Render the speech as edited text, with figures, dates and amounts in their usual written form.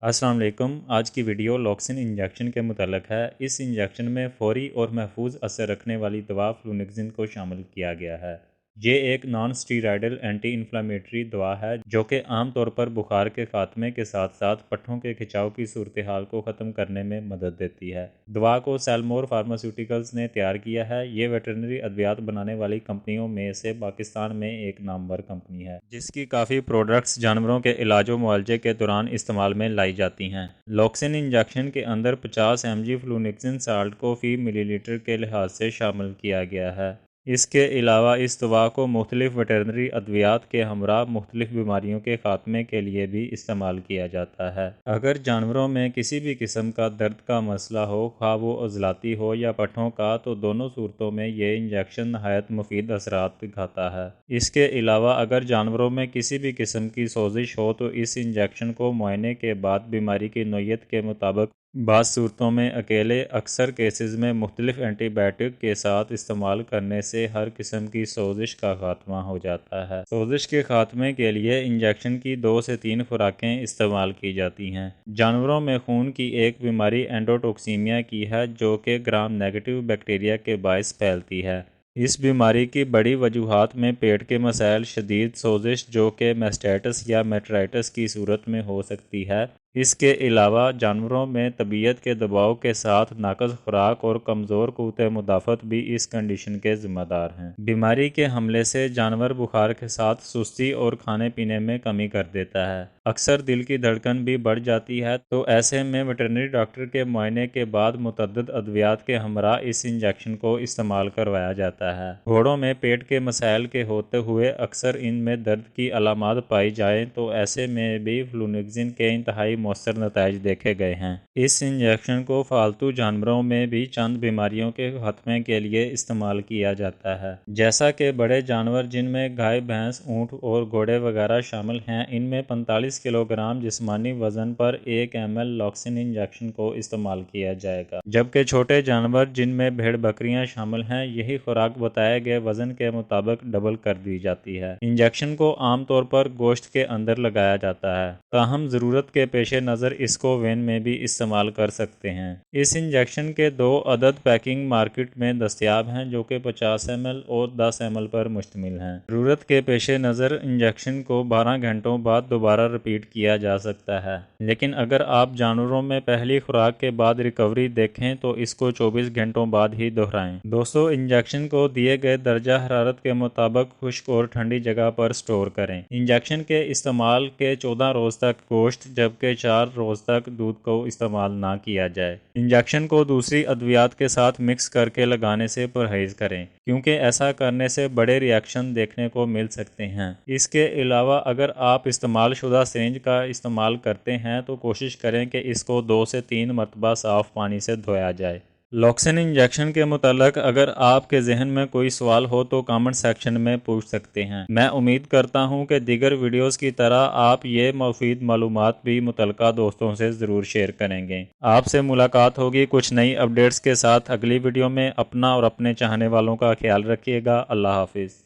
السلام علیکم۔ آج کی ویڈیو لوکسن انجیکشن کے متعلق ہے۔ اس انجیکشن میں فوری اور محفوظ اثر رکھنے والی دوا فلونیکسن کو شامل کیا گیا ہے۔ یہ ایک نان اسٹیرائڈل اینٹی انفلامیٹری دوا ہے جو کہ عام طور پر بخار کے خاتمے کے ساتھ ساتھ پٹھوں کے کھچاؤ کی صورتحال کو ختم کرنے میں مدد دیتی ہے۔ دوا کو سیلمور فارماسیوٹیکلز نے تیار کیا ہے۔ یہ ویٹرنری ادویات بنانے والی کمپنیوں میں سے پاکستان میں ایک نامور کمپنی ہے جس کی کافی پروڈکٹس جانوروں کے علاج و معالجے کے دوران استعمال میں لائی جاتی ہیں۔ لوکسن انجیکشن کے اندر 50 mg فلونیکسن سالٹ کو فی ملی لیٹر کے لحاظ سے شامل کیا گیا ہے۔ اس کے علاوہ اس دوا کو مختلف ویٹرنری ادویات کے ہمراہ مختلف بیماریوں کے خاتمے کے لیے بھی استعمال کیا جاتا ہے۔ اگر جانوروں میں کسی بھی قسم کا درد کا مسئلہ ہو، خواہ وہ عضلاتی ہو یا پٹھوں کا، تو دونوں صورتوں میں یہ انجیکشن نہایت مفید اثرات دکھاتا ہے۔ اس کے علاوہ اگر جانوروں میں کسی بھی قسم کی سوزش ہو تو اس انجیکشن کو معائنے کے بعد بیماری کی نوعیت کے مطابق بعض صورتوں میں اکیلے، اکثر کیسز میں مختلف اینٹی بائیوٹک کے ساتھ استعمال کرنے سے ہر قسم کی سوزش کا خاتمہ ہو جاتا ہے۔ سوزش کے خاتمے کے لیے انجیکشن کی 2 سے 3 خوراکیں استعمال کی جاتی ہیں۔ جانوروں میں خون کی ایک بیماری اینڈوٹوکسیمیا کی ہے جو کہ گرام نیگیٹو بیکٹیریا کے باعث پھیلتی ہے۔ اس بیماری کی بڑی وجوہات میں پیٹ کے مسائل، شدید سوزش جو کہ میسٹائٹس یا میٹرائٹس کی صورت میں ہو سکتی ہے۔ اس کے علاوہ جانوروں میں طبیعت کے دباؤ کے ساتھ ناقص خوراک اور کمزور قوت مدافعت بھی اس کنڈیشن کے ذمہ دار ہیں۔ بیماری کے حملے سے جانور بخار کے ساتھ سستی اور کھانے پینے میں کمی کر دیتا ہے۔ اکثر دل کی دھڑکن بھی بڑھ جاتی ہے، تو ایسے میں ویٹرنری ڈاکٹر کے معائنے کے بعد متعدد ادویات کے ہمراہ اس انجیکشن کو استعمال کروایا جاتا ہے۔ گھوڑوں میں پیٹ کے مسائل کے ہوتے ہوئے اکثر ان میں درد کی علامات پائی جائیں تو ایسے میں بھی فلونیکسن کے انتہائی مؤثر نتائج دیکھے گئے ہیں۔ اس انجیکشن کو پالتو جانوروں میں بھی چند بیماریوں کے خاتمے کے لیے استعمال کیا جاتا ہے، جیسا کہ بڑے جانور جن میں گائے، بھینس، اونٹ اور گھوڑے وغیرہ شامل ہیں۔ ان میں 45 کلو گرام جسمانی وزن پر 1 ml لوکسن انجیکشن کو استعمال کیا جائے گا، جبکہ چھوٹے جانور جن میں بھیڑ بکریاں شامل ہیں یہی خوراک بتائے گئے وزن کے مطابق ڈبل کر دی جاتی ہے۔ انجیکشن کو عام طور پر گوشت کے اندر لگایا جاتا ہے، تاہم ضرورت کے پیش نظر اس کو وین میں بھی استعمال کر سکتے ہیں۔ اس انجیکشن کے 2 عدد پیکنگ مارکیٹ میں دستیاب ہیں جو کہ 50 ml اور 10 ml پر مشتمل ہیں۔ ضرورت کے پیش نظر انجیکشن کو 12 گھنٹوں بعد دوبارہ رپیٹ کیا جا سکتا ہے، لیکن اگر آپ جانوروں میں پہلی خوراک کے بعد ریکوری دیکھیں تو اس کو 24 گھنٹوں بعد ہی دہرائیں۔ دوستو، انجیکشن کو دیے گئے درجہ حرارت کے مطابق خشک اور ٹھنڈی جگہ پر سٹور کریں۔ انجیکشن کے استعمال کے 14 روز تک گوشت جبکہ 4 روز تک دودھ کو استعمال نہ کیا جائے۔ انجیکشن کو دوسری ادویات کے ساتھ مکس کر کے لگانے سے پرہیز کریں کیونکہ ایسا کرنے سے بڑے ری ایکشن دیکھنے کو مل سکتے ہیں۔ اس کے علاوہ اگر آپ استعمال شدہ سرنج کا استعمال کرتے ہیں تو کوشش کریں کہ اس کو 2 سے 3 مرتبہ صاف پانی سے دھویا جائے۔ لوکسن انجیکشن کے متعلق اگر آپ کے ذہن میں کوئی سوال ہو تو کامنٹ سیکشن میں پوچھ سکتے ہیں۔ میں امید کرتا ہوں کہ دیگر ویڈیوز کی طرح آپ یہ مفید معلومات بھی متعلقہ دوستوں سے ضرور شیئر کریں گے۔ آپ سے ملاقات ہوگی کچھ نئی اپڈیٹس کے ساتھ اگلی ویڈیو میں۔ اپنا اور اپنے چاہنے والوں کا خیال رکھیے گا۔ اللہ حافظ۔